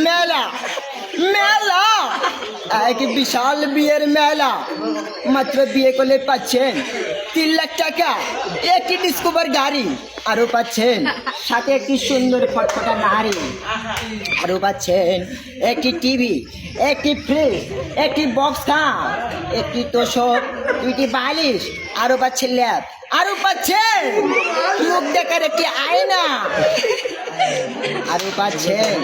মেলা মেলা এক বিশাল বিয়ের মেলা। মাত্র বিয়ে করলে পাচ্ছেন 3 লাখ টাকা, একটি ডিসকভার গাড়ি, আরো পাচ্ছেন সাথে একটি সুন্দর ফটফটা নারী, আরো পাচ্ছেন একটি টিভি, একটি ফ্রিজ, একটি বক্স খাম, একটি তোষক, 2টি বালিশ, আরো পাচ্ছেন ল্যাব, আরো পাচ্ছেন মুখ দেখার একটি আয়না, আরো পাচ্ছেন